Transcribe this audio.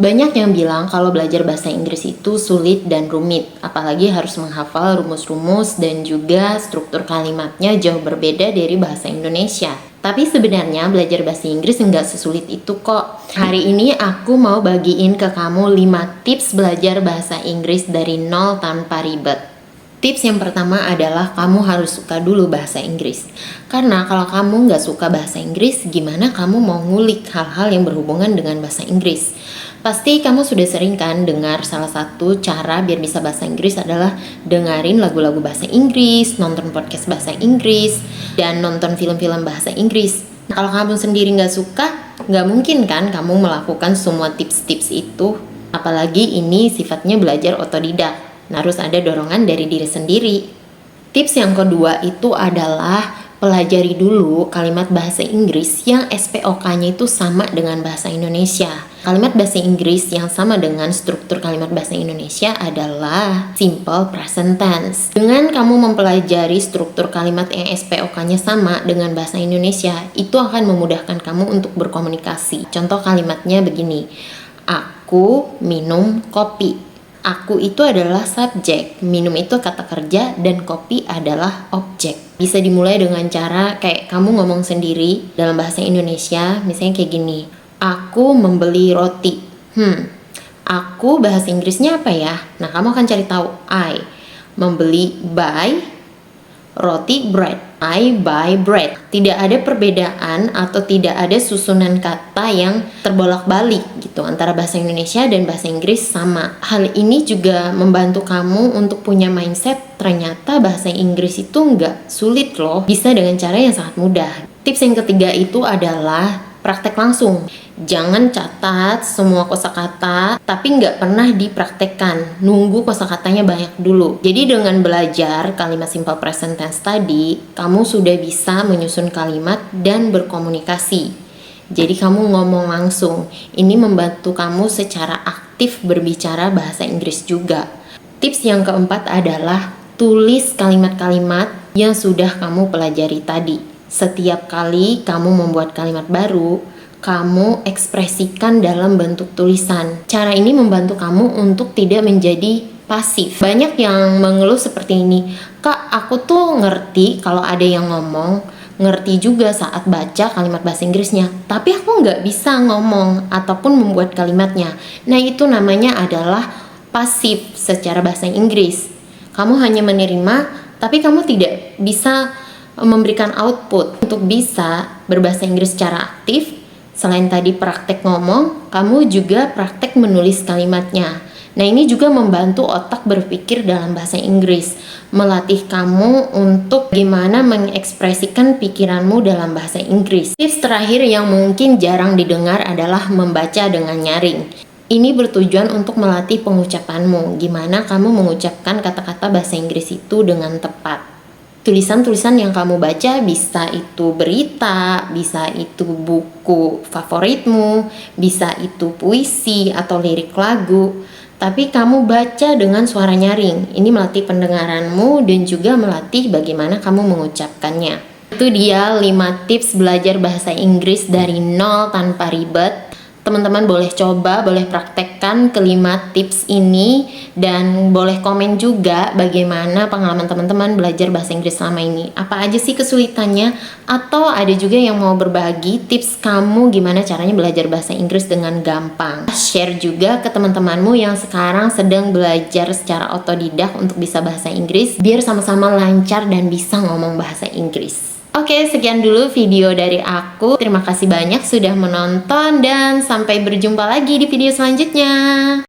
Banyak yang bilang kalau belajar bahasa Inggris itu sulit dan rumit, apalagi harus menghafal rumus-rumus dan juga struktur kalimatnya jauh berbeda dari bahasa Indonesia. Tapi sebenarnya belajar bahasa Inggris nggak sesulit itu kok. Hari ini aku mau bagiin ke kamu 5 tips belajar bahasa Inggris dari nol tanpa ribet. Tips yang pertama adalah kamu harus suka dulu bahasa Inggris. Karena kalau kamu nggak suka bahasa Inggris, gimana kamu mau ngulik hal-hal yang berhubungan dengan bahasa Inggris? Pasti kamu sudah sering kan dengar salah satu cara biar bisa bahasa Inggris adalah dengerin lagu-lagu bahasa Inggris, nonton podcast bahasa Inggris, dan nonton film-film bahasa Inggris. Kalau kamu sendiri nggak suka, nggak mungkin kan kamu melakukan semua tips-tips itu. Apalagi ini sifatnya belajar otodidak. Harus ada dorongan dari diri sendiri. Tips yang kedua itu adalah pelajari dulu kalimat bahasa Inggris yang SPOK-nya itu sama dengan bahasa Indonesia. Kalimat bahasa Inggris yang sama dengan struktur kalimat bahasa Indonesia adalah simple present tense. Dengan kamu mempelajari struktur kalimat yang SPOK-nya sama dengan bahasa Indonesia, itu akan memudahkan kamu untuk berkomunikasi. Contoh kalimatnya begini, aku minum kopi. Aku itu adalah subjek, minum itu kata kerja, dan kopi adalah objek. Bisa dimulai dengan cara kayak kamu ngomong sendiri dalam bahasa Indonesia, misalnya kayak gini. Aku membeli roti. Aku bahasa Inggrisnya apa ya? Nah, kamu akan cari tahu. I membeli buy roti bread. I buy bread. Tidak ada perbedaan atau tidak ada susunan kata yang terbolak-balik gitu antara bahasa Indonesia dan bahasa Inggris sama. Hal ini juga membantu kamu untuk punya mindset ternyata bahasa Inggris itu nggak sulit loh. Bisa dengan cara yang sangat mudah. Tips yang ketiga itu adalah praktek langsung. Jangan catat semua kosakata tapi nggak pernah dipraktekkan. Nunggu kosakatanya banyak dulu. Jadi dengan belajar kalimat simple present tense tadi, kamu sudah bisa menyusun kalimat dan berkomunikasi. Jadi kamu ngomong langsung. Ini membantu kamu secara aktif berbicara bahasa Inggris juga. Tips yang keempat adalah tulis kalimat-kalimat yang sudah kamu pelajari tadi. Setiap kali kamu membuat kalimat baru, kamu ekspresikan dalam bentuk tulisan. Cara ini membantu kamu untuk tidak menjadi pasif. Banyak yang mengeluh seperti ini, Kak, aku tuh ngerti kalau ada yang ngomong, ngerti juga saat baca kalimat bahasa Inggrisnya, tapi aku nggak bisa ngomong ataupun membuat kalimatnya. Nah, itu namanya adalah pasif secara bahasa Inggris. Kamu hanya menerima, tapi kamu tidak bisa memberikan output. Untuk bisa berbahasa Inggris secara aktif, selain tadi praktek ngomong, kamu juga praktek menulis kalimatnya. Nah, ini juga membantu otak berpikir dalam bahasa Inggris, melatih kamu untuk gimana mengekspresikan pikiranmu dalam bahasa Inggris. Tips terakhir yang mungkin jarang didengar adalah membaca dengan nyaring. Ini bertujuan untuk melatih pengucapanmu, gimana kamu mengucapkan kata-kata bahasa Inggris itu dengan tepat. Tulisan-tulisan yang kamu baca bisa itu berita, bisa itu buku favoritmu, bisa itu puisi atau lirik lagu. Tapi kamu baca dengan suara nyaring. Ini melatih pendengaranmu dan juga melatih bagaimana kamu mengucapkannya. Itu dia 5 tips belajar bahasa Inggris dari nol tanpa ribet. Teman-teman boleh coba, boleh praktekkan kelima tips ini, dan boleh komen juga bagaimana pengalaman teman-teman belajar bahasa Inggris selama ini. Apa aja sih kesulitannya? Atau ada juga yang mau berbagi tips kamu gimana caranya belajar bahasa Inggris dengan gampang. Share juga ke teman-temanmu yang sekarang sedang belajar secara otodidak untuk bisa bahasa Inggris, biar sama-sama lancar dan bisa ngomong bahasa Inggris. Oke, sekian dulu video dari aku. Terima kasih banyak sudah menonton dan sampai berjumpa lagi di video selanjutnya.